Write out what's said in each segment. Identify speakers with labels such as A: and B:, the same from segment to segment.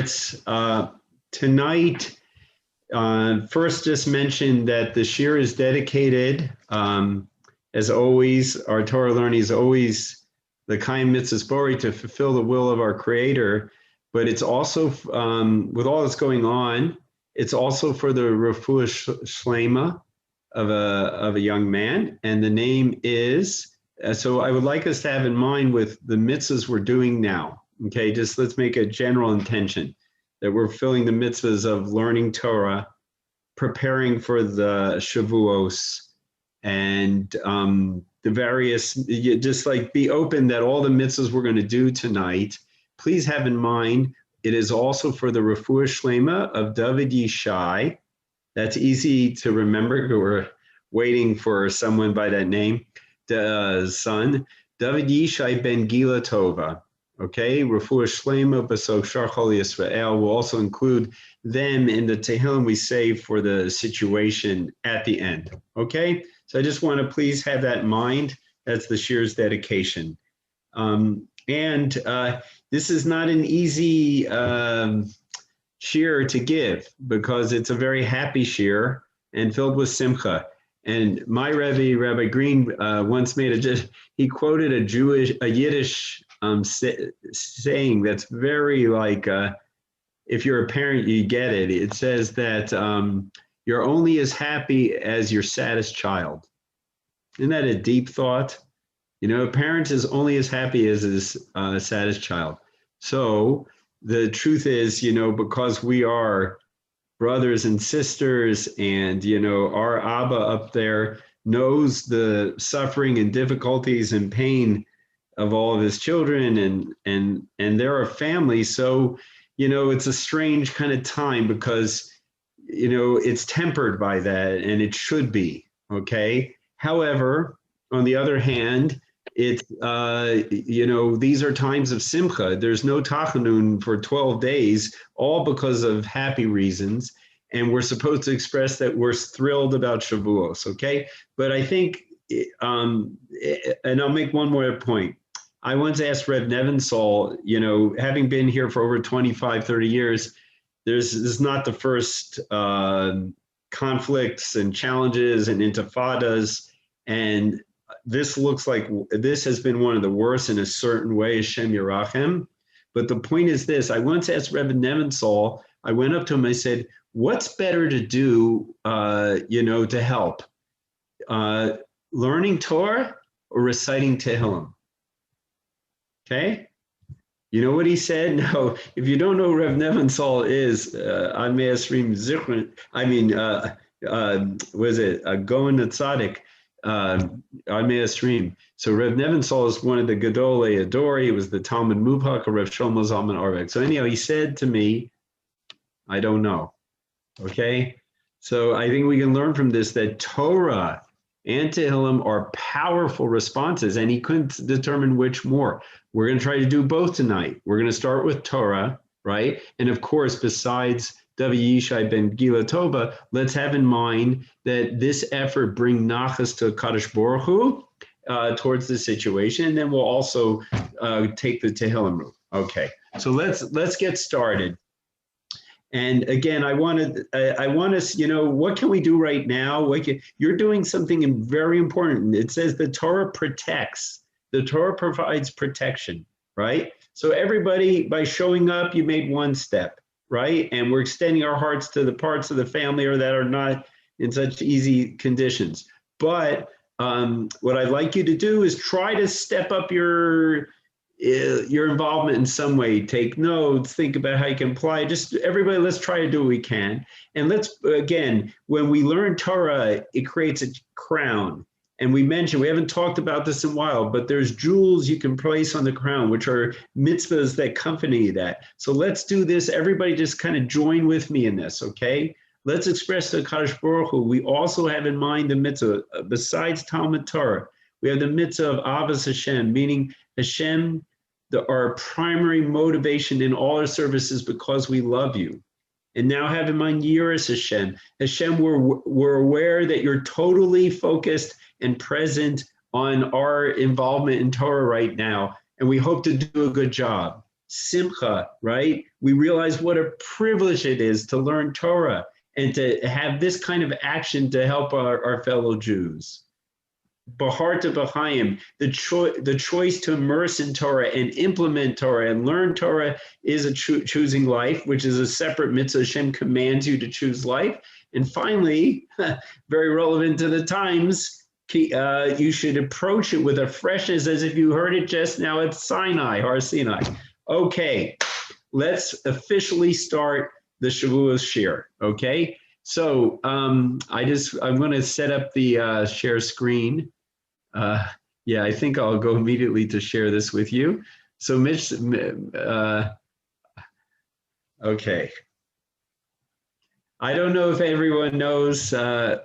A: let's tonight first just mention that the shir is dedicated, as always, our Torah learning is always the Kaim Mitzvot Bori to fulfill the will of our Creator, but it's also, with all that's going on, it's also for the refuah shlema of a young man, and the name is, so I would like us to have in mind with the mitzvahs we're doing now, okay, just let's make a general intention that we're filling the mitzvahs of learning Torah, preparing for the Shavuos, and the various, just like be open that all the mitzvahs we're going to do tonight, please have in mind, it is also for the refuah shlema of David Yishai. That's easy to remember. We're waiting for someone by that name. The son, David Yishai ben Gila Tova. Okay, refuah shlema b'sok shar chol Yisrael. We'll also include them in the Tehillim we say for the situation at the end. Okay, so I just want to please have that in mind. That's the shir's dedication. This is not an easy shir to give because it's a very happy shir and filled with simcha. And my Rebbe, Rabbi Green, once he quoted a Yiddish saying that's very like, if you're a parent, you get it. It says that you're only as happy as your saddest child. Isn't that a deep thought? You know, a parent is only as happy as his saddest child. So the truth is, you know, because we are brothers and sisters and, you know, our Abba up there knows the suffering and difficulties and pain of all of his children and they're a family. So, you know, it's a strange kind of time because, you know, it's tempered by that and it should be, okay? However, on the other hand, it's, you know, these are times of simcha. There's no tachanun for 12 days, all because of happy reasons. And we're supposed to express that we're thrilled about Shavuos, okay? But I think, and I'll make one more point. I once asked Rev Nevenson, you know, having been here for over 25, 30 years, this is not the first conflicts and challenges and intifadas, and this looks like this has been one of the worst in a certain way, Hashem Yerachem. But the point is this, I once asked Rebbe Nevenson, I went up to him, I said, what's better to do, you know, to help? Learning Torah or reciting Tehillim? Okay? You know what he said? No, if you don't know who Reb Nevenson is, on Me'asrim Zichron, I mean, was it Goen Tzaddik? On Me'asrim. So Rev Nevenson is one of the Gedolei Adori. He was the Talmud Mubhak of Rev Shlomo Zalman Auerbach. So anyhow, he said to me, I don't know. Okay? So I think we can learn from this that Torah and Tehillim are powerful responses, and he couldn't determine which more. We're going to try to do both tonight. We're going to start with Torah, right? And of course, besides David Yishai ben Gila Tova, let's have in mind that this effort bring nachas to Kadosh Baruch Hu towards the situation, and then we'll also take the Tehillim route. Okay, so let's get started. And again, I want to, you know, what can we do right now? You're doing something very important. It says the Torah protects. The Torah provides protection, right? So everybody, by showing up, you made one step, right? And we're extending our hearts to the parts of the family or that are not in such easy conditions. But what I'd like you to do is try to step up your involvement in some way. Take notes, think about how you can apply. Just everybody, let's try to do what we can. And let's, again, when we learn Torah, it creates a crown. And we mentioned, we haven't talked about this in a while, but there's jewels you can place on the crown, which are mitzvahs that accompany that. So let's do this. Everybody just kind of join with me in this, okay? Let's express to Kadosh Baruch Hu. We also have in mind the mitzvah, besides Talmud Torah, we have the mitzvah of Avos Hashem, meaning Hashem, our primary motivation in all our services because we love you. And now have in mind Yiras Hashem. Hashem, we're aware that you're totally focused and present on our involvement in Torah right now, and we hope to do a good job. simcha, right? We realize what a privilege it is to learn Torah and to have this kind of action to help our fellow Jews. Bahar to Bahayim, the choice to immerse in Torah and implement Torah and learn Torah is a choosing life, which is a separate mitzvah. Hashem commands you to choose life. And finally, very relevant to the times, you should approach it with a freshness as if you heard it just now at Sinai, Har Sinai. Okay, let's officially start the Shavuos shir, okay? So I'm going to set up the share screen. Yeah, I think I'll go immediately to share this with you. So Mitch, okay. I don't know if everyone knows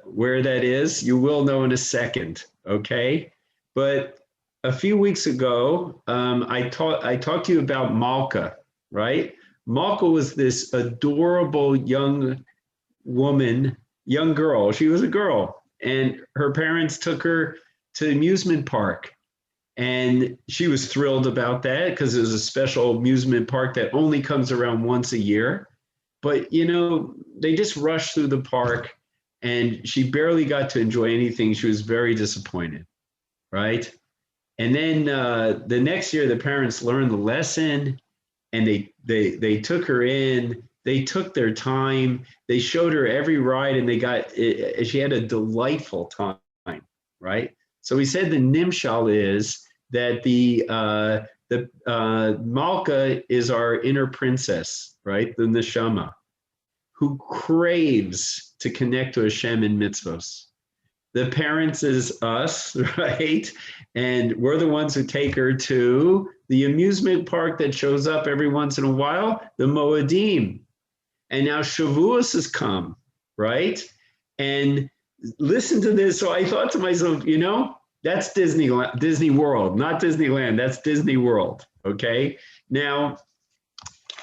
A: where that is. You will know in a second, okay? But a few weeks ago, I talked to you about Malka, right? Malka was this adorable young woman, young girl. She was a girl, and her parents took her to the amusement park. And she was thrilled about that because it was a special amusement park that only comes around once a year. But, you know, they just rushed through the park and she barely got to enjoy anything. She was very disappointed, right? And then the next year, the parents learned the lesson and they took her in. They took their time. They showed her every ride and she had a delightful time, right? So we said the nimshal is that the Malka is our inner princess, right? The neshama, who craves to connect to Hashem in mitzvos. The parents is us, right? And we're the ones who take her to the amusement park that shows up every once in a while, the Moedim. And now Shavuos has come, right? And listen to this. So I thought to myself, you know, that's Disney World, not Disneyland. That's Disney World, okay? Now,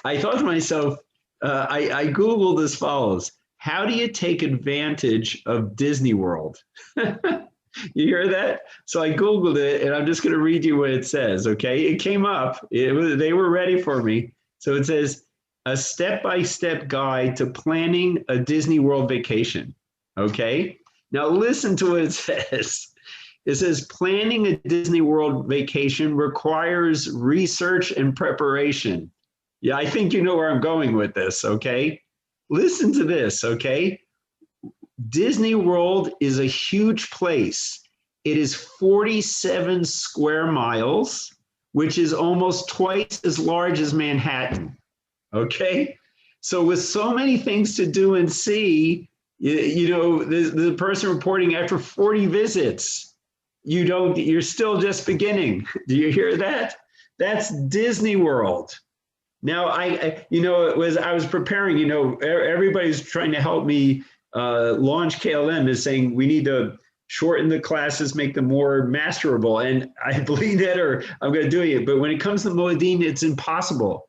A: I thought to myself, I Googled as follows. How do you take advantage of Disney World? You hear that? So I Googled it, and I'm just going to read you what it says, okay? It came up. They were ready for me. So it says, a step-by-step guide to planning a Disney World vacation, okay? Now listen to what it says. It says, planning a Disney World vacation requires research and preparation. Yeah, I think you know where I'm going with this, okay? Listen to this, okay? Disney World is a huge place. It is 47 square miles, which is almost twice as large as Manhattan, okay? So with so many things to do and see, you know, the person reporting after 40 visits, you're still just beginning. Do you hear that? That's Disney World. Now, I was preparing, you know, everybody's trying to help me launch KLM is saying we need to shorten the classes, make them more masterable. And I believe that, or I'm going to do it. But when it comes to Moedim, it's impossible.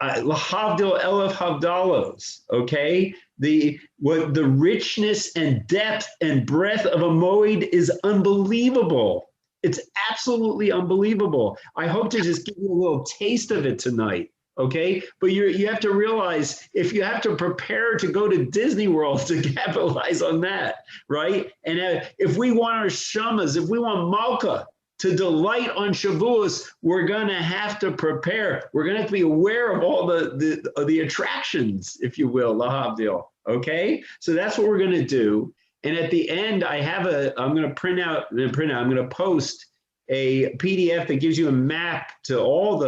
A: Lahavdil elef havdalos, okay? The richness and depth and breadth of a moed is unbelievable. It's absolutely unbelievable. I hope to just give you a little taste of it tonight, okay? But you have to realize if you have to prepare to go to Disney World to capitalize on that, right? And if we want our shamas, if we want Malka to delight on Shavuos, we're going to have to prepare. We're going to have to be aware of all the attractions, if you will, lahavdil, okay? So that's what we're going to do. And at the end, I'm going to post a PDF that gives you a map to all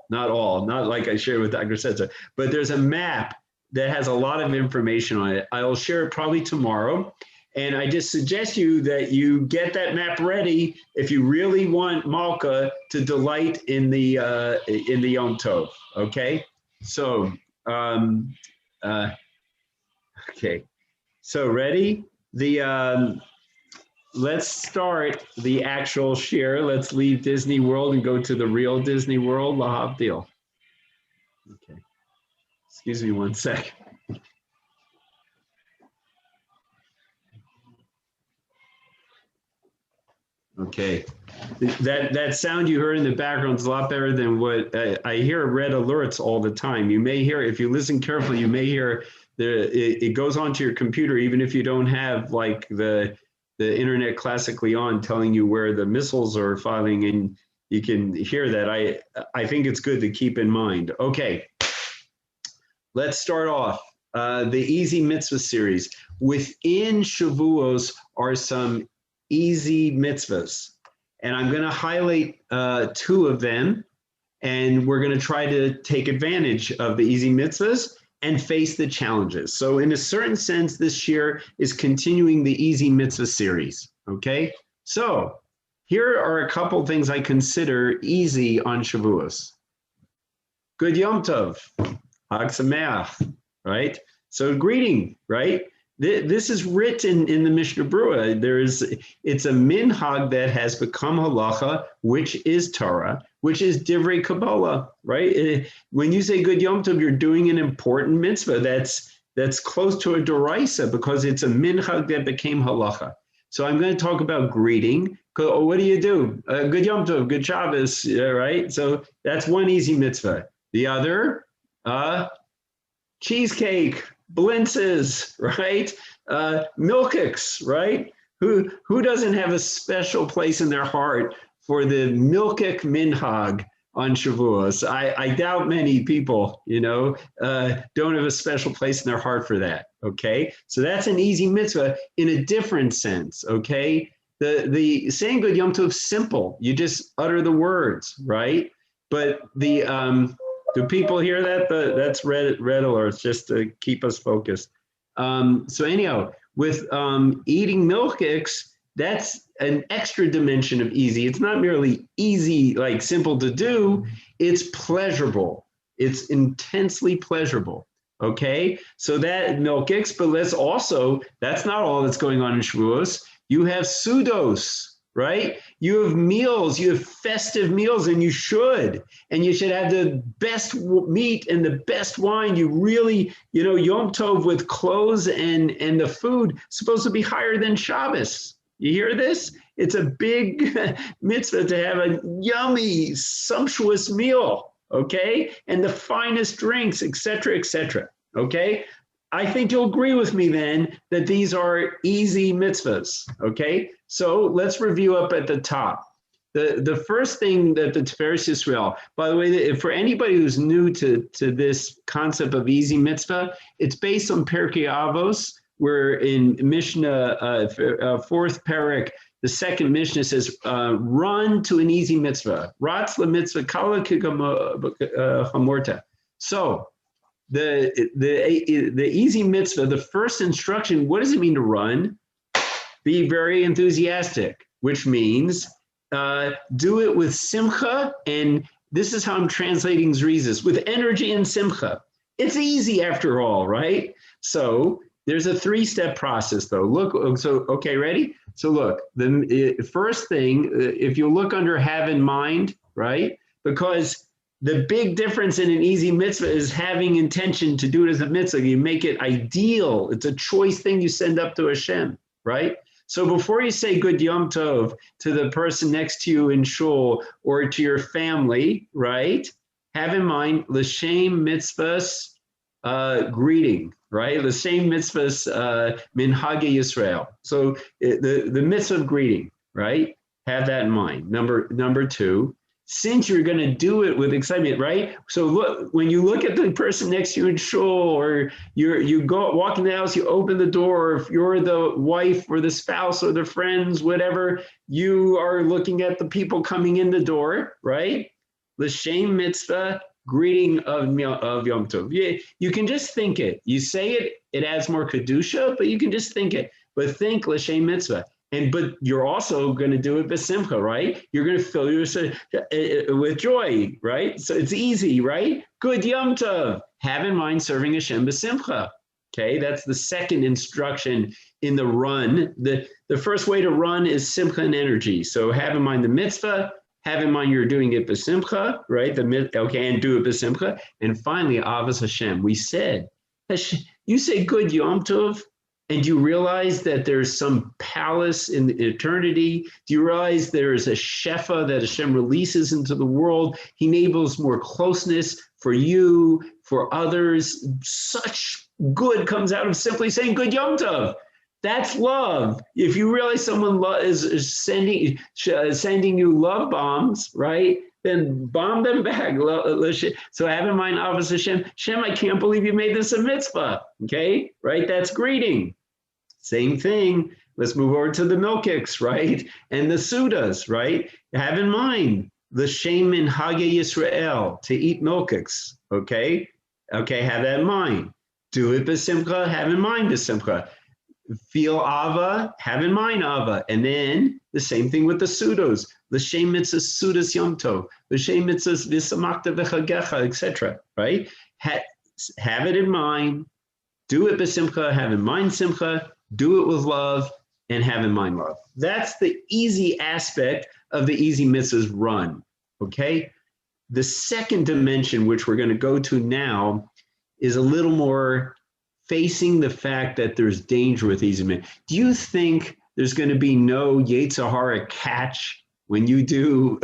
A: not like I shared with Dr. Setzer, but there's a map that has a lot of information on it. I will share it probably tomorrow. And I just suggest you that you get that map ready if you really want Malka to delight in the Yom Tov. Okay, so okay, so ready? Let's start the actual share. Let's leave Disney World and go to the real Disney World. Lahavdil. Okay, excuse me one sec. Okay, That sound you heard in the background is a lot better than what I hear red alerts all the time. You may hear, if you listen carefully, you may hear it goes onto your computer, even if you don't have like the internet classically on, telling you where the missiles are filing, and you can hear that. I think it's good to keep in mind. Okay, let's start off. The Easy Mitzvah series. Within Shavuos are some easy mitzvahs. And I'm going to highlight two of them. And we're going to try to take advantage of the easy mitzvahs and face the challenges. So in a certain sense, this year is continuing the Easy Mitzvah series. Okay? So here are a couple things I consider easy on Shavuos. Good Yom Tov. Hag Sameach. Right? So greeting, right? This is written in the Mishnah Berurah. It's a minhag that has become halacha, which is Torah, which is divrei Kabbalah, right? When you say Good Yom Tov, you're doing an important mitzvah that's close to a doraisa because it's a minhag that became halacha. So I'm going to talk about greeting. What do? Good Yom Tov, good Shabbos, right? So that's one easy mitzvah. The other, cheesecake, blintzes, right? Milkiks, right? Who doesn't have a special place in their heart for the milkik minhag on Shavuos? I doubt many people, don't have a special place in their heart for that. Okay, so that's an easy mitzvah in a different sense. Okay, the saying Good Yom Tov is simple. You just utter the words, right? But do people hear that? That's red alerts, just to keep us focused. So anyhow, with eating milkiks, that's an extra dimension of easy. It's not merely easy, like simple to do. It's pleasurable. It's intensely pleasurable. Okay, so that milkiks, but that's not all that's going on in Shavuos. You have sudos. Right? You have meals, you have festive meals, and you should have the best meat and the best wine. You really, Yom Tov with clothes and the food supposed to be higher than Shabbos. You hear this? It's a big mitzvah to have a yummy, sumptuous meal, okay? And the finest drinks, etc., etc., okay? I think you'll agree with me then that these are easy mitzvahs, okay? So let's review up at the top. The first thing that the Tiferes Yisrael, by the way, for anybody who's new to this concept of easy mitzvah, it's based on Perkei Avos, where in Mishnah, fourth parak, the second Mishnah says, run to an easy mitzvah. Ratz la mitzvah kala chamorta. So, the easy mitzvah, the first instruction, what does it mean to run? Be very enthusiastic, which means do it with simcha, and this is how I'm translating Zrizis, with energy and simcha. It's easy after all, right? So there's a three-step process though. Look, okay, ready? So look, the first thing, if you look under have in mind, right? Because the big difference in an easy mitzvah is having intention to do it as a mitzvah. You make it ideal. It's a choice thing you send up to Hashem, right? So before you say Good Yom Tov to the person next to you in shul or to your family, right? Have in mind l'shem mitzvahs greeting, right? L'shem mitzvahs minhagei Yisrael. So the mitzvah of greeting, right? Have that in mind. Number two. Since you're going to do it with excitement, right? So look, when you look at the person next to you in shul, or you go walk in the house, you open the door, or if you're the wife or the spouse or the friends, whatever, you are looking at the people coming in the door, right? L'shem mitzvah, greeting of Yom Tov. Yeah, you can just think it. You say it, it adds more kedusha, but you can just think it. But think l'shem mitzvah. But you're also going to do it b'simcha, right? You're going to fill yourself with joy, right? So it's easy, right? Good Yom Tov. Have in mind serving Hashem b'simcha. Okay, that's the second instruction in the run. The first way to run is simcha and energy. So have in mind the mitzvah. Have in mind you're doing it b'simcha, right? And do it b'simcha. And finally, avos Hashem. We said, you say Good Yom Tov. And do you realize that there's some palace in eternity? Do you realize there is a shefa that Hashem releases into the world? He enables more closeness for you, for others. Such good comes out of simply saying good Yom Tov. That's love. If you realize someone is sending you love bombs, right? Then bomb them back. So have in mind, Avos Hashem, Hashem, I can't believe you made this a mitzvah. Okay, right? That's greeting. Same thing. Let's move over to the milkiks, right? And the sudas, right? Have in mind the shem in Haggai Yisrael to eat milkiks. Okay, have that in mind. Do it b'simcha. Have in mind b'simcha. Feel Ava, have in mind Ava. And then the same thing with the pseudos. L'shem mitzvah sudas yom tov. L'shem mitzvah v'samakta v'chagecha, etc. Right? Have it in mind. Do it b'simcha. Have in mind simcha. Do it with love. And have in mind love. That's the easy aspect of the easy mitzvahs run. Okay? The second dimension, which we're going to go to now, is a little more facing the fact that there's danger with easy mitzvahs. Do you think there's going to be no Yetzer Hara catch when you do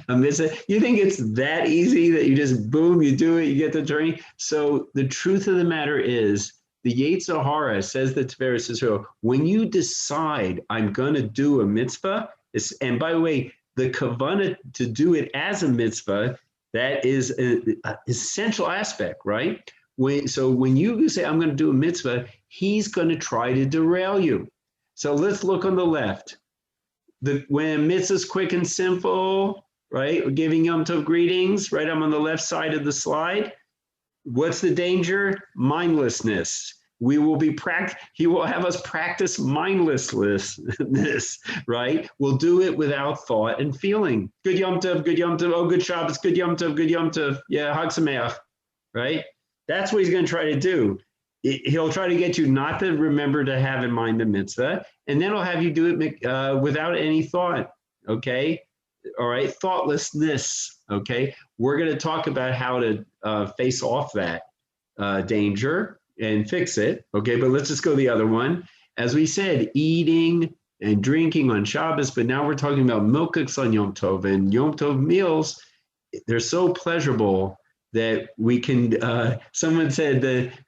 A: a mitzvah? You think it's that easy that you just boom, you do it, you get the journey? So the truth of the matter is, the Yetzer Hara, says the Tiferes Israel, when you decide I'm going to do a mitzvah, and by the way, the kavanah to do it as a mitzvah, that is an essential aspect, right? So when you say, I'm going to do a mitzvah, he's going to try to derail you. So let's look on the left. When mitzvah is quick and simple, right? We're giving Yom Tov greetings, right? I'm on the left side of the slide. What's the danger? Mindlessness. He will have us practice mindlessness, right? We'll do it without thought and feeling. Good Yom Tov, good Yom Tov. Oh, good Shabbos, good Yom Tov, good Yom Tov. Yeah, Hag Sameach, right? That's what he's going to try to do. He'll try to get you not to remember to have in mind the mitzvah, and then he'll have you do it without any thought, okay? All right, thoughtlessness, okay? We're going to talk about how to face off that danger and fix it, okay? But let's just go the other one. As we said, eating and drinking on Shabbos, but now we're talking about milkiks on Yom Tov, and Yom Tov meals, they're so pleasurable that we can, someone said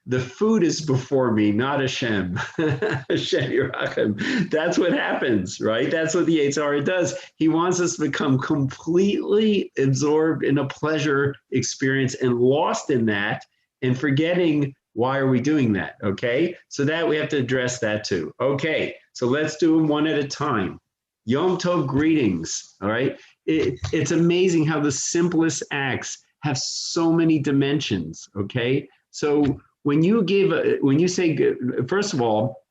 A: the food is before me, not Hashem. Hashem Yerachim. That's what happens, right? That's what the Yetzer Hara does. He wants us to become completely absorbed in a pleasure experience and lost in that and forgetting why are we doing that, okay? So that we have to address that too. Okay, so let's do them one at a time. Yom Tov greetings, all right? It's amazing how the simplest acts have so many dimensions, okay? So when you say, first of all,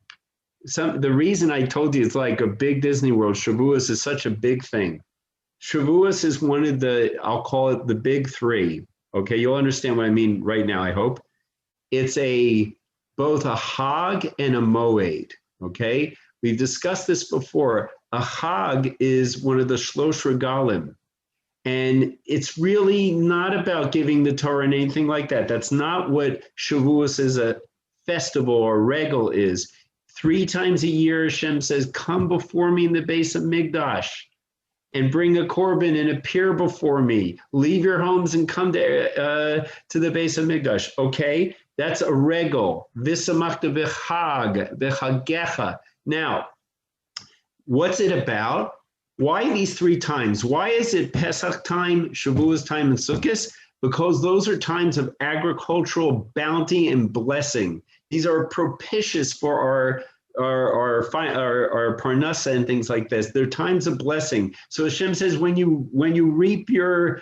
A: the reason I told you it's like a big Disney World, Shavuos is such a big thing. Shavuos is one of I'll call it the big three, okay? You'll understand what I mean right now, I hope. It's both a Hag and a Moed, okay? We've discussed this before. A Hag is one of the Shlosh Regalim. And it's really not about giving the Torah and anything like that. That's not what Shavuos is, a festival or regal is. 3 times a year, Hashem says, come before me in the base of Migdash and bring a korban and appear before me. Leave your homes and come to the base of Migdash. Okay, that's a regal. V'samachta v'chag, v'chagecha. Now, what's it about? Why these 3 times? Why is it Pesach time, Shavuos time, and Sukkot? Because those are times of agricultural bounty and blessing. These are propitious for our parnasa and things like this. They're times of blessing. So Hashem says, when you reap your,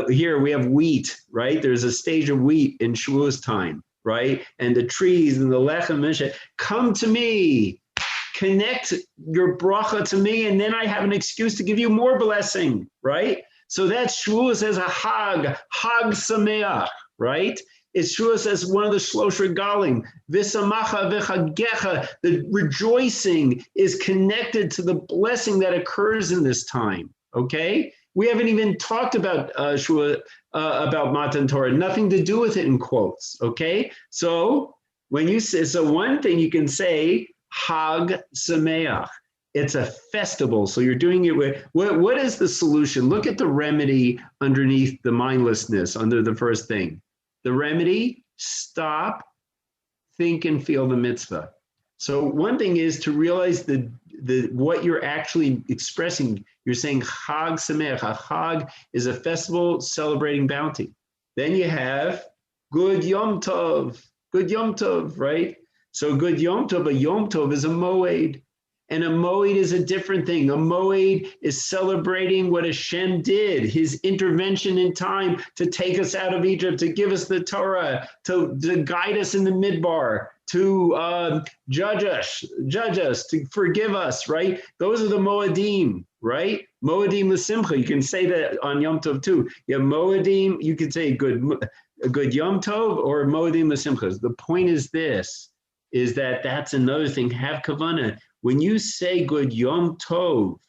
A: here we have wheat, right? There's a stage of wheat in Shavuos time, right? And the trees and the lechem, come to me. Connect your bracha to me, and then I have an excuse to give you more blessing, right? So that's Shavuos as a Hag Sameach, right? It's Shavuos as one of the Shlosh Regalim. V'samacha v'chagecha, the rejoicing is connected to the blessing that occurs in this time, okay? We haven't even talked about about Matan Torah, nothing to do with it in quotes, okay? So when you say, so one thing you can say, Hag Sameach. It's a festival. So you're doing it with, what is the solution? Look at the remedy underneath the mindlessness, under the first thing. The remedy, stop, think, and feel the mitzvah. So one thing is to realize what you're actually expressing. You're saying Chag Sameach. A Chag is a festival celebrating bounty. Then you have Good Yom Tov. Good Yom Tov, right? So Good Yom Tov, a Yom Tov is a Moed. And a Moed is a different thing. A Moed is celebrating what Hashem did, his intervention in time to take us out of Egypt, to give us the Torah, to guide us in the Midbar, to judge us, to forgive us, right? Those are the Moedim, right? Moedim l'simcha. You can say that on Yom Tov too. You have Moedim, you could say a good Yom Tov or Moedim l'simcha. The point is this, is that that's another thing. Have kavanah. When you say good Yom Tov,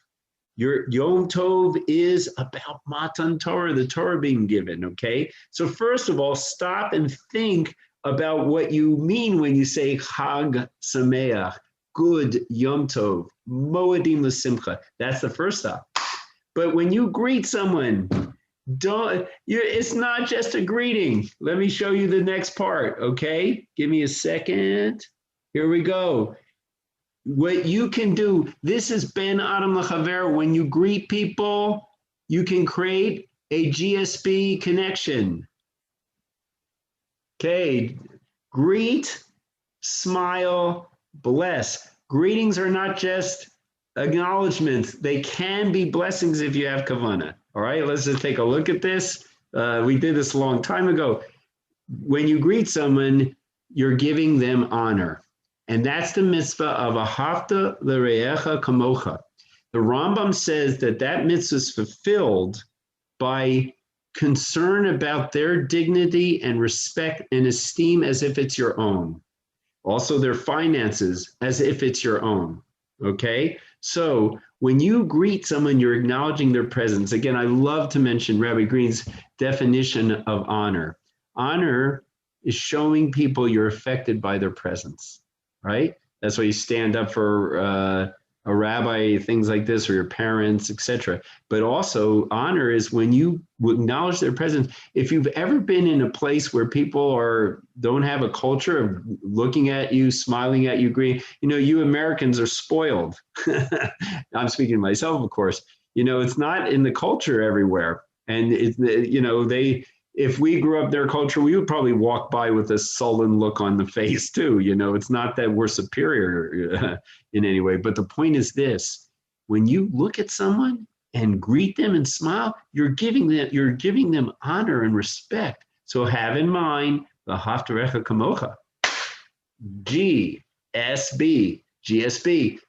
A: your Yom Tov is about Matan Torah, the Torah being given, okay? So first of all, stop and think about what you mean when you say Chag Sameach, good Yom Tov, Moedim l'simcha. That's the first stop. But when you greet someone, it's not just a greeting. Let me show you the next part, okay? Give me a second. Here we go. What you can do, this is Ben Adam L'Chaver. When you greet people, you can create a GSB connection. Okay, greet, smile, bless. Greetings are not just acknowledgments. They can be blessings if you have kavanah. All right, let's just take a look at this. We did this a long time ago. When you greet someone, you're giving them honor. And that's the mitzvah of ahavta l're'echa kamocha. The Rambam says that mitzvah is fulfilled by concern about their dignity and respect and esteem as if it's your own. Also their finances as if it's your own, okay? So when you greet someone, you're acknowledging their presence. Again, I love to mention Rabbi Green's definition of honor. Honor is showing people you're affected by their presence. Right? That's why you stand up for a rabbi, things like this, or your parents, etc. But also honor is when you acknowledge their presence. If you've ever been in a place where people don't have a culture of looking at you, smiling at you, greeting, you Americans are spoiled. I'm speaking to myself, of course. It's not in the culture everywhere. And if we grew up their culture, we would probably walk by with a sullen look on the face too. It's not that we're superior in any way, but the point is this: when you look at someone and greet them and smile, you're giving them honor and respect. So have in mind the haftarecha kamocha, GSB,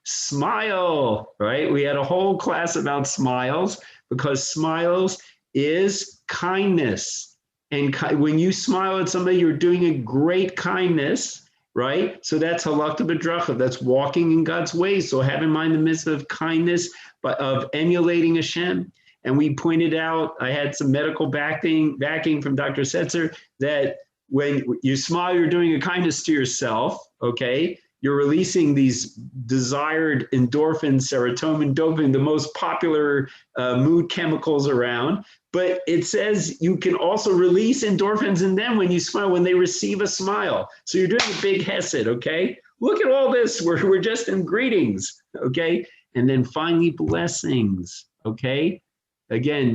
A: smile, right? We had a whole class about smiles because smiles is kindness. And when you smile at somebody, you're doing a great kindness, right? So that's halakha b'dracha. That's walking in God's ways. So have in mind the mitzvah of kindness, but of emulating Hashem. And we pointed out, I had some medical backing from Dr. Setzer, that when you smile, you're doing a kindness to yourself, okay? You're releasing these desired endorphins, serotonin, dopamine, the most popular mood chemicals around. But it says you can also release endorphins in them when you smile, when they receive a smile. So you're doing a big hesed, okay? Look at all this. We're just in greetings, okay? And then finally, blessings, okay? Again,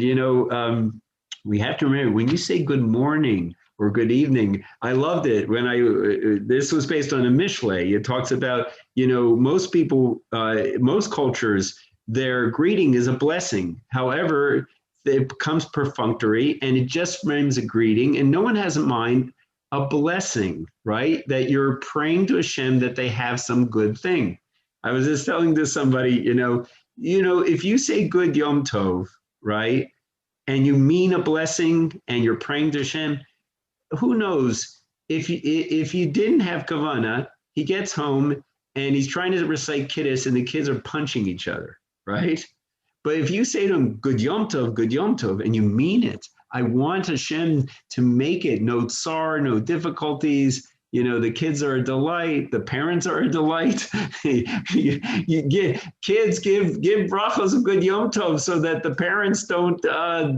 A: we have to remember, when you say good morning or good evening, I loved it. This was based on a Mishlei. It talks about, most people, most cultures, their greeting is a blessing. However, it becomes perfunctory and it just remains a greeting, and no one has in mind a blessing, right? That you're praying to Hashem that they have some good thing. I was just telling to somebody, if you say good Yom Tov, right, and you mean a blessing and you're praying to Hashem, who knows, if you didn't have kavanah, he gets home and he's trying to recite Kiddush and the kids are punching each other, right? But if you say to him, good Yom Tov, and you mean it, I want Hashem to make it no tsar, no difficulties, The kids are a delight. The parents are a delight. you give kids give brachos a good Yom Tov so that the parents don't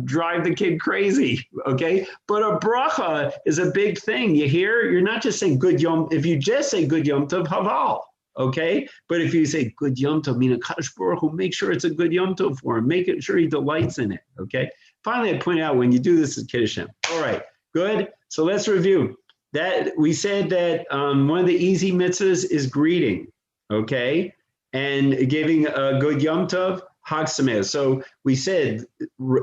A: drive the kid crazy. Okay, but a bracha is a big thing. You hear? You're not just saying good Yom. If you just say good Yom Tov, haval. Okay, but if you say good Yom Tov, meaning Kadosh Baruch Hu, make sure it's a good Yom Tov for him. Make sure he delights in it. Okay. Finally, I point out when you do this is Kiddush Hashem. All right, good. So let's review. That we said that one of the easy mitzvahs is greeting, okay, and giving a good Yom Tov, Hag Sameach. So we said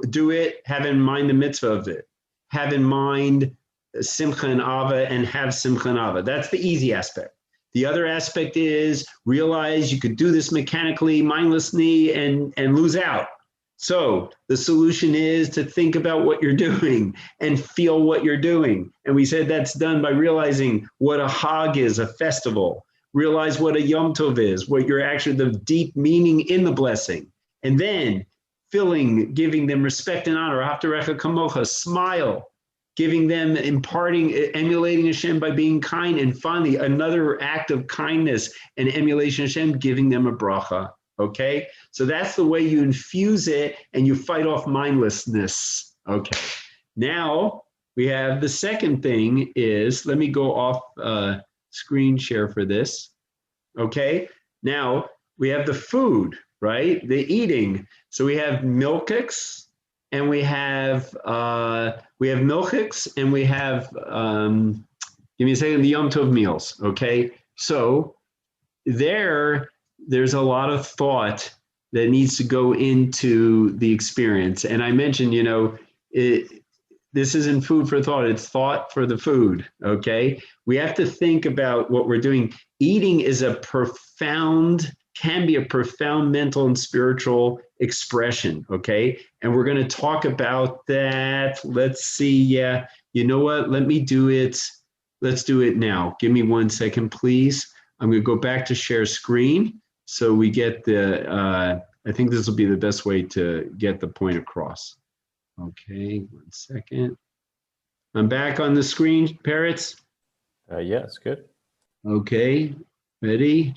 A: do it, have in mind the mitzvah of it, have in mind Simcha and Ava, and have Simcha and Ava. That's the easy aspect. The other aspect is realize you could do this mechanically, mindlessly, and lose out. So the solution is to think about what you're doing and feel what you're doing. And we said that's done by realizing what a Hag is, a festival. Realize what a Yom Tov is, what you're actually, the deep meaning in the blessing. And then filling, giving them respect and honor, Haftarecha Kamocha, smile, giving them, imparting, emulating Hashem by being kind. And finally, another act of kindness and emulation of Hashem, giving them a bracha. Okay, so that's the way you infuse it and you fight off mindlessness. Okay, now we have the second thing is, let me go off screen share for this. Okay, now we have the food, right? The eating. So we have milchiks and we have milchiks and we have, give me a second, the Yom Tov meals. Okay, so there's a lot of thought that needs to go into the experience. And I mentioned, this isn't food for thought, it's thought for the food, okay? We have to think about what we're doing. Eating is can be a profound mental and spiritual expression, okay? And we're gonna talk about that. Let's see, you know what, let me do it. Let's do it now. Give me 1 second, please. I'm gonna go back to share screen. So we get I think this will be the best way to get the point across. Okay, 1 second. I'm back on the screen, Parrots.
B: Yeah, it's good.
A: Okay, ready?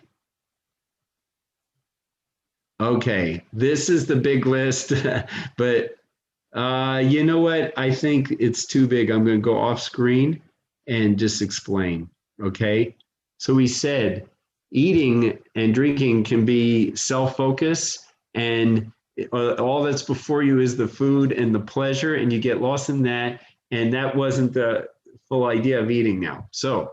A: Okay, this is the big list, but you know what? I think it's too big. I'm going to go off screen and just explain, okay? So we said, eating and drinking can be self-focus, and all that's before you is the food and the pleasure, and you get lost in that, and that wasn't the full idea of eating now. So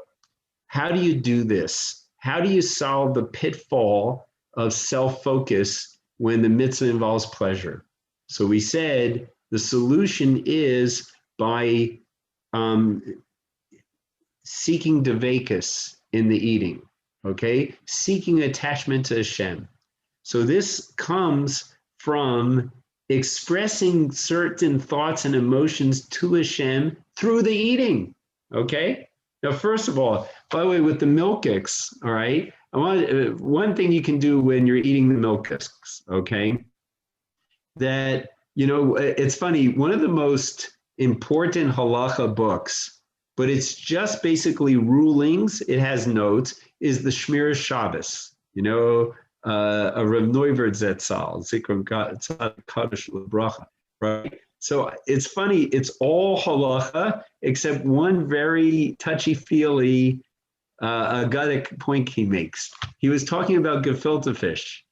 A: how do you do this? How do you solve the pitfall of self-focus when the mitzvah involves pleasure? So we said the solution is by seeking dveikus in the eating. Okay, seeking attachment to Hashem. So this comes from expressing certain thoughts and emotions to Hashem through the eating. Okay. Now, first of all, by the way, with the milchiks, all right, I want one thing you can do when you're eating the milchiks. Okay, that it's funny. One of the most important halacha books, but it's just basically rulings. It has notes. Is the Shmir Shabbos, a Rav Neuwirth Zetzal, Zikron Kadosh L'Bracha, right? So it's funny, it's all halacha except one very touchy-feely agadic point he makes. He was talking about gefilte fish,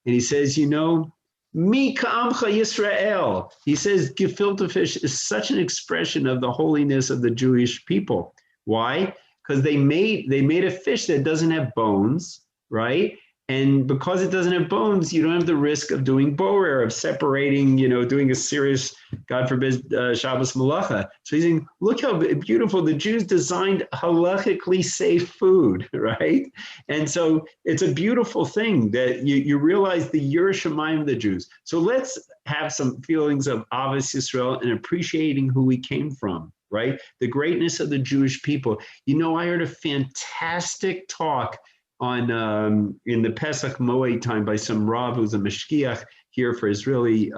A: and he says, Mi ka'amcha Yisrael. He says gefilte fish is such an expression of the holiness of the Jewish people. Why? Because they made a fish that doesn't have bones, right? And because it doesn't have bones, you don't have the risk of doing borer, of separating, doing a serious, God forbid, Shabbos malacha. So he's saying, look how beautiful the Jews designed halachically safe food, right? And so it's a beautiful thing that you realize the Yiras Shamayim of the Jews. So let's have some feelings of Avos Yisrael and appreciating who we came from, right? The greatness of the Jewish people. I heard a fantastic talk on in the Pesach Moed time by some Rav who's a Mashgiach here for Israeli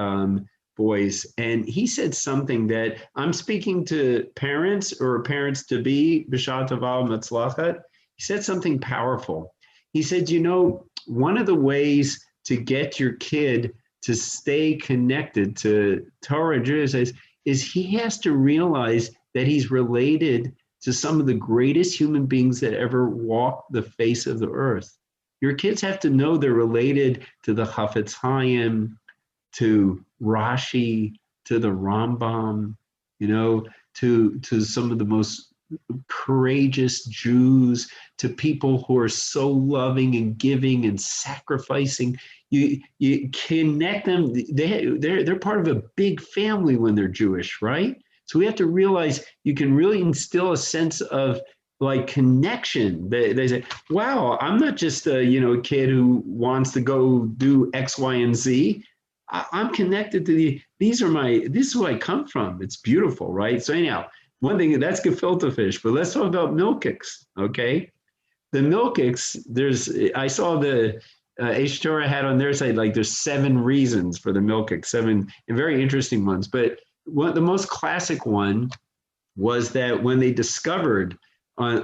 A: boys, and he said something that I'm speaking to parents or parents to be, B'shat Tova Matzlachet. He said something powerful. He said, one of the ways to get your kid to stay connected to Torah Judaism is he has to realize that he's related to some of the greatest human beings that ever walked the face of the earth. Your kids have to know they're related to the Chafetz Chaim, to Rashi, to the Rambam, to some of the most courageous Jews, to people who are so loving and giving and sacrificing. You connect them. They're part of a big family when they're Jewish, right? So we have to realize you can really instill a sense of like connection. They say, wow, I'm not just a kid who wants to go do X, Y, and Z. I'm connected to this is who I come from. It's beautiful, right? So anyhow, one thing, that's gefilte fish, but let's talk about milkiks, okay? The milkiks, I saw the H Torah had on their site, like there's 7 reasons for the milkiks, 7 and very interesting ones. But the most classic one was that when they discovered on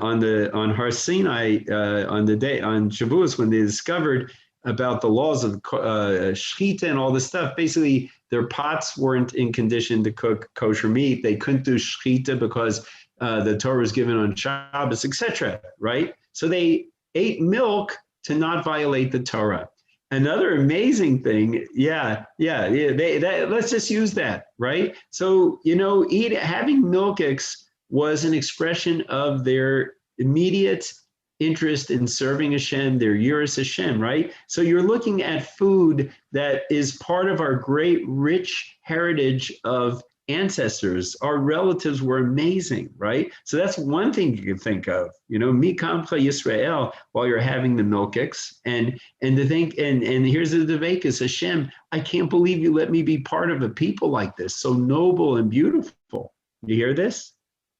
A: Har Sinai, on Shavuos, when they discovered about the laws of shechita and all this stuff, basically their pots weren't in condition to cook kosher meat. They couldn't do shechita because the Torah was given on Shabbos, etc. Right? So they ate milk to not violate the Torah. Another amazing thing, let's just use that, right? So having milkiks was an expression of their immediate interest in serving Hashem, their Yiras Hashem, right? So you're looking at food that is part of our great rich heritage of ancestors. Our relatives were amazing, right? So that's one thing you can think of, Mikamcha Yisrael, while you're having the milkiks, and to think, and here's the Devekas, Hashem, I can't believe you let me be part of a people like this, so noble and beautiful. You hear this?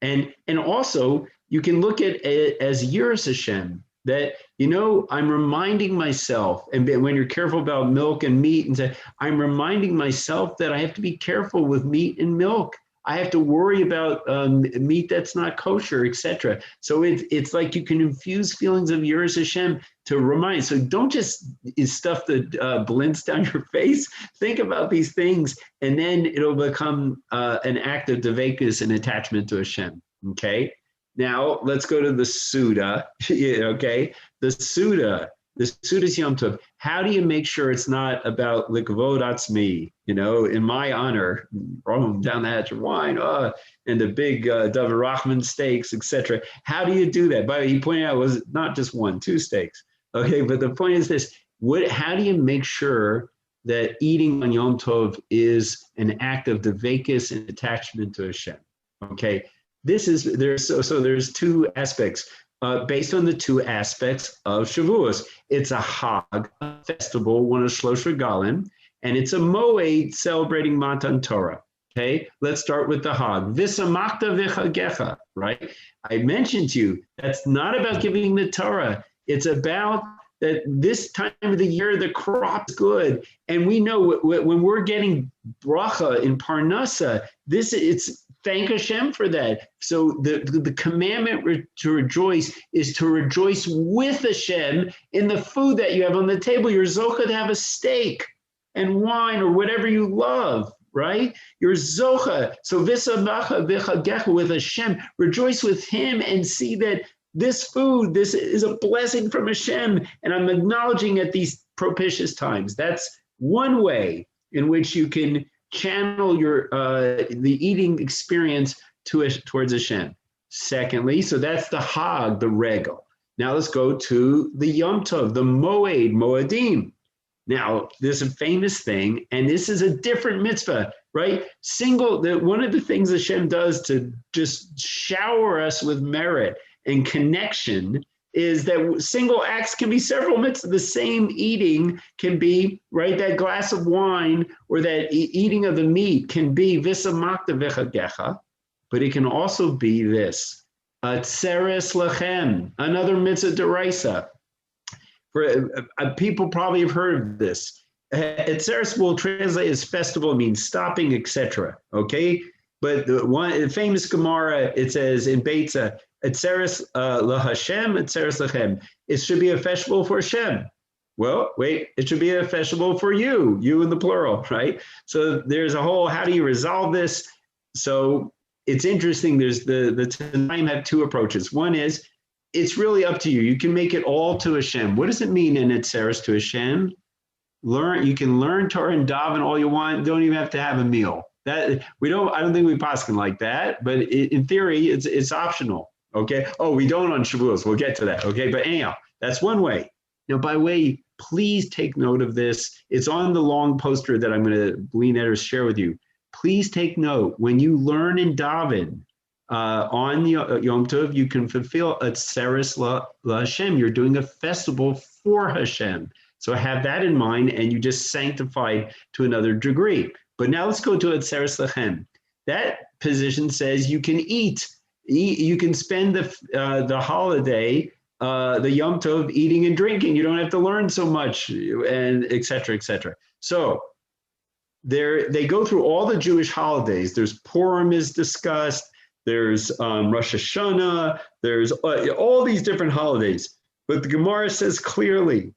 A: And also, you can look at it as Yiras Hashem, that, I'm reminding myself, and when you're careful about milk and meat, and say, I'm reminding myself that I have to be careful with meat and milk. I have to worry about meat that's not kosher, etc. So it's like you can infuse feelings of Yiras Hashem to remind. So don't just stuff the blints down your face. Think about these things, and then it'll become an act of devekus and attachment to Hashem. Okay. Now let's go to the Suda. Okay, the Suda's Yom Tov. How do you make sure it's not about likvod atzmi? In my honor, down the hatch of wine, and the big David Rahman steaks, etc. How do you do that? But he pointed out it was not just 1, 2 steaks. Okay, but the point is this: how do you make sure that eating on Yom Tov is an act of devekus and attachment to Hashem? Okay. There's 2 aspects based on the 2 aspects of Shavuos. It's a Hag, a festival, one of Shlosh Regalim, and it's a Moed celebrating Matan Torah. Okay, let's start with the Hag. V'samachta v'chagecha, right? I mentioned to you, that's not about giving the Torah. It's about that this time of the year, the crop is good. And we know when we're getting bracha in Parnasa, it's thank Hashem for that. So the commandment to rejoice is to rejoice with Hashem in the food that you have on the table. You're zocha to have a steak and wine or whatever you love, right? You're zocha. So v'samacha v'chagecha with Hashem. Rejoice with Him and see that this food, this is a blessing from Hashem, and I'm acknowledging at these propitious times. That's one way in which you can channel your the eating experience towards Hashem. Secondly, so that's the Hag, the regal. Now let's go to the Yom Tov, the Moedim. Now, there's a famous thing, and this is a different mitzvah, right? One of the things Hashem does to just shower us with merit and connection is that single acts can be several mitzvahs. The same eating can be, right, that glass of wine or that eating of the meat can be v'samachta v'chagecha, but it can also be this, tzeres lechem, another mitzvah deraisa. People probably have heard of this. Etzeres will translate as festival, means stopping, etc. Okay, but the famous Gemara, it says in Beitza, Etzeres laHashem, Etzeres lachem. It should be a festival for Hashem. Well, wait, it should be a festival for you in the plural, right? So there's a whole, how do you resolve this? So it's interesting. There's the Tanaim have two approaches. One is, it's really up to you. You can make it all to Hashem. What does it mean in Etzeres to Hashem? You can learn Torah and daven all you want. You don't even have to have a meal. I don't think we paskin like that, but in theory, it's optional. Okay. Oh, we don't on Shavuos. We'll get to that. Okay. But anyhow, that's one way. Now, by the way, please take note of this. It's on the long poster that I'm going to Bleen Eders share with you. Please take note. When you learn in daven on Yom Tov, you can fulfill Etzeres la Hashem. You're doing a festival for Hashem. So have that in mind, and you just sanctify to another degree. But now let's go to Etzeres lachem. That position says you can eat. You can spend the holiday, the Yom Tov, eating and drinking. You don't have to learn so much, and et cetera, et cetera. So they go through all the Jewish holidays. There's Purim is discussed. There's Rosh Hashanah. There's all these different holidays. But the Gemara says clearly,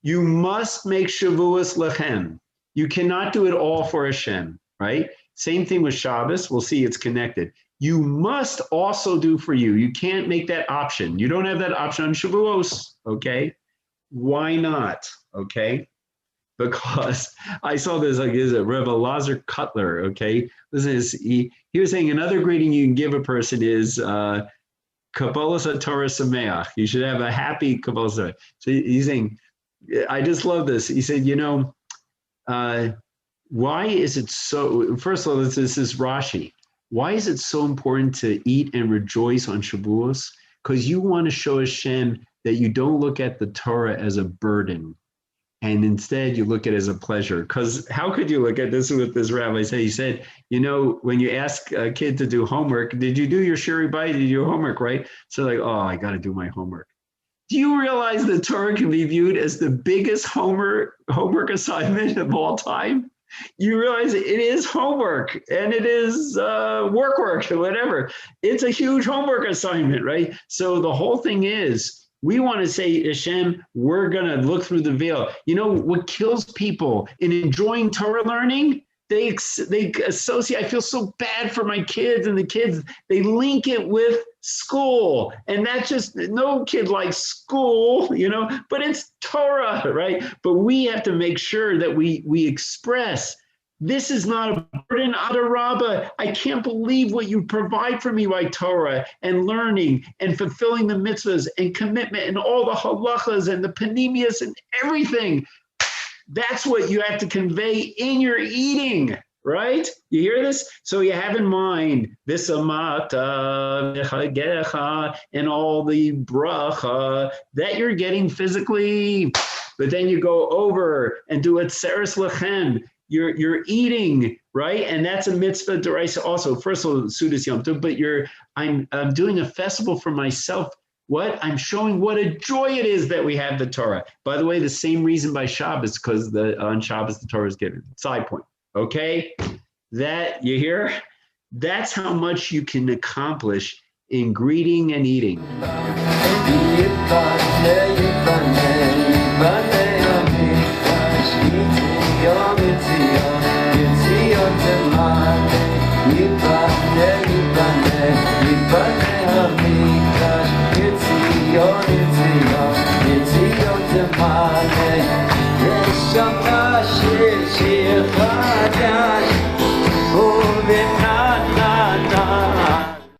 A: you must make Shavuos lechem. You cannot do it all for Hashem, right? Same thing with Shabbos. We'll see it's connected. You must also do for you. You can't make that option. You don't have that option on Shavuos, okay? Why not, okay? Because I saw this, like, is a Rabbi Lazar Cutler, okay? Listen, he was saying another greeting you can give a person is Kabbalah Torah Sameach. You should have a happy Kabbalah Sameach. So he's saying, I just love this. He said, why is it so, first of all, this is Rashi. Why is it so important to eat and rejoice on Shavuos? Because you want to show Hashem that you don't look at the Torah as a burden, and instead you look at it as a pleasure. Because how could you look at this with this rabbi? He said, when you ask a kid to do homework, did you do your Shiri Bayit? Did you do your homework, right? So like, oh, I got to do my homework. Do you realize the Torah can be viewed as the biggest homework assignment of all time? You realize it is homework, and it is work or whatever. It's a huge homework assignment, right? So the whole thing is, we want to say, Hashem, we're going to look through the veil. You know what kills people in enjoying Torah learning? They associate, I feel so bad for my kids, and the kids, they link it with school, and that's just, no kid likes school, but it's Torah, right? But we have to make sure that we express, this is not a burden, Adarabba. I can't believe what you provide for me by Torah and learning and fulfilling the mitzvahs and commitment and all the halachas and the panemius and everything. That's what you have to convey in your eating, right? You hear this? So you have in mind this amata, and all the bracha that you're getting physically, but then you go over and do Etzeres lachem. You're eating, right? And that's a mitzvah d'oraisa also. First of all, Sudas Yom Tov, but I'm doing a festival for myself. What? I'm showing what a joy it is that we have the Torah. By the way, the same reason by Shabbos, because on Shabbos the Torah is given. Side point. Okay? That, you hear? That's how much you can accomplish in greeting and eating.
C: Shir Shir Chadash,